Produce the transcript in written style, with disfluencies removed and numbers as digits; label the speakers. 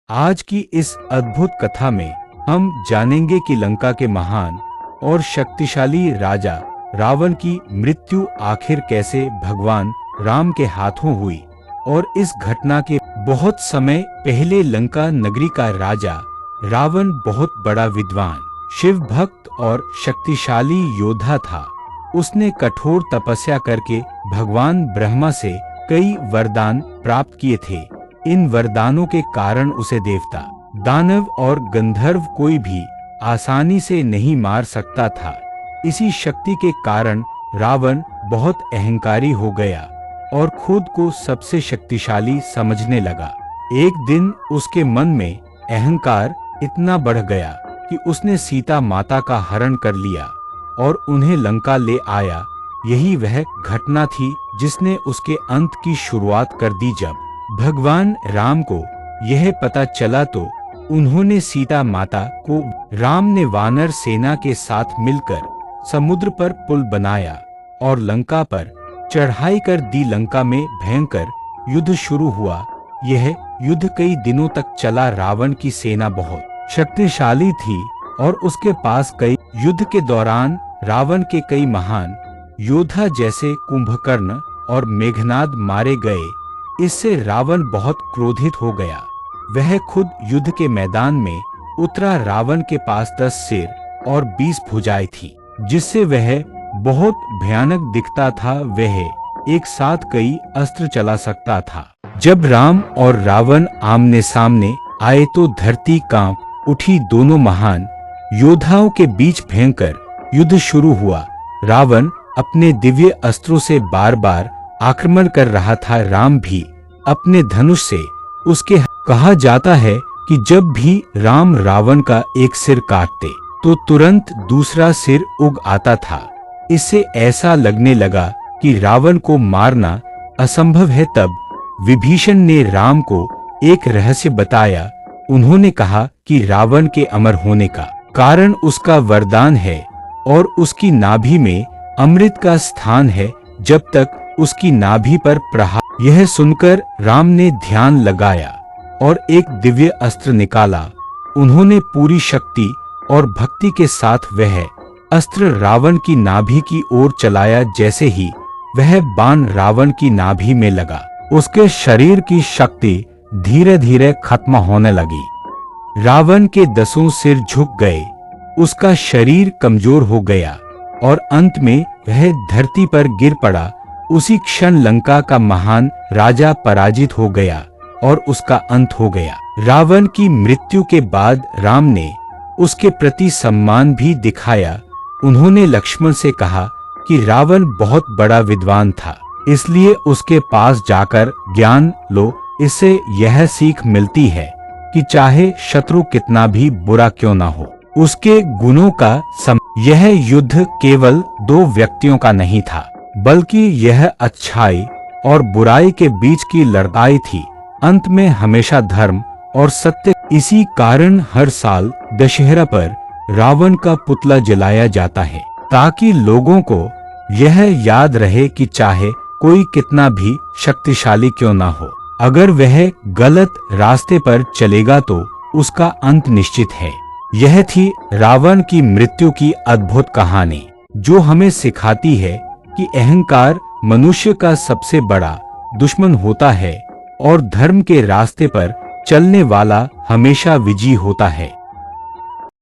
Speaker 1: आज की इस अद्भुत कथा में हम जानेंगे कि लंका के महान और शक्तिशाली राजा रावण की मृत्यु आखिर कैसे भगवान राम के हाथों हुई और इस घटना के बहुत समय पहले लंका नगरी का राजा रावण बहुत बड़ा विद्वान, शिव भक्त और शक्तिशाली योद्धा था। उसने कठोर तपस्या करके भगवान ब्रह्मा से कई वरदान प्राप्त किए थे। इन वरदानों के कारण उसे देवता, दानव और गंधर्व कोई भी आसानी से नहीं मार सकता था। इसी शक्ति के कारण रावण बहुत अहंकारी हो गया और खुद को सबसे शक्तिशाली समझने लगा। एक दिन उसके मन में अहंकार इतना बढ़ गया कि उसने सीता माता का हरण कर लिया और उन्हें लंका ले आया। यही वह घटना थी जिसने उसके अंत की शुरुआत कर दी। जब भगवान राम को यह पता चला तो उन्होंने सीता माता को राम ने वानर सेना के साथ मिलकर समुद्र पर पुल बनाया और लंका पर चढ़ाई कर दी। लंका में भयंकर युद्ध शुरू हुआ। यह युद्ध कई दिनों तक चला। रावण की सेना बहुत शक्तिशाली थी और उसके पास कई युद्ध के दौरान रावण के कई महान योद्धा जैसे कुंभकर्ण और मेघनाद मारे गए। इससे रावण बहुत क्रोधित हो गया। वह खुद युद्ध के मैदान में उतरा। रावण के पास 10 सिर और 20 भुजाएं थी, जिससे वह बहुत भयानक दिखता था। वह एक साथ कई अस्त्र चला सकता था। जब राम और रावण आमने सामने आए तो धरती कांप उठी। दोनों महान योद्धाओं के बीच भयंकर युद्ध शुरू हुआ। रावण अपने दिव्य अस्त्रों से बार बार आक्रमण कर रहा था। राम भी अपने धनुष से उसके कहा जाता है कि जब भी राम रावण का एक सिर काटते तो तुरंत दूसरा सिर उग आता था। इससे ऐसा लगने लगा कि रावण को मारना असंभव है। तब विभीषण ने राम को एक रहस्य बताया। उन्होंने कहा कि रावण के अमर होने का कारण उसका वरदान है और उसकी नाभि में अमृत का स्थान है जब तक उसकी नाभि पर प्रहार। यह सुनकर राम ने ध्यान लगाया और एक दिव्य अस्त्र निकाला। उन्होंने पूरी शक्ति और भक्ति के साथ वह अस्त्र रावण की नाभि की ओर चलाया। जैसे ही वह बाण रावण की नाभि में लगा, उसके शरीर की शक्ति धीरे धीरे खत्म होने लगी। रावण के 10 सिर झुक गए, उसका शरीर कमजोर हो गया और अंत में वह धरती पर गिर पड़ा। उसी क्षण लंका का महान राजा पराजित हो गया और उसका अंत हो गया। रावण की मृत्यु के बाद राम ने उसके प्रति सम्मान भी दिखाया। उन्होंने लक्ष्मण से कहा कि रावण बहुत बड़ा विद्वान था, इसलिए उसके पास जाकर ज्ञान लो। इससे यह सीख मिलती है कि चाहे शत्रु कितना भी बुरा क्यों ना हो, उसके गुणों का यह युद्ध केवल 2 व्यक्तियों का नहीं था, बल्कि यह अच्छाई और बुराई के बीच की लड़ाई थी। अंत में हमेशा धर्म और सत्य। इसी कारण हर साल दशहरा पर रावण का पुतला जलाया जाता है, ताकि लोगों को यह याद रहे कि चाहे कोई कितना भी शक्तिशाली क्यों ना हो, अगर वह गलत रास्ते पर चलेगा तो उसका अंत निश्चित है। यह थी रावण की मृत्यु की अद्भुत कहानी, जो हमें सिखाती है कि अहंकार मनुष्य का सबसे बड़ा दुश्मन होता है और धर्म के रास्ते पर चलने वाला हमेशा विजयी होता है।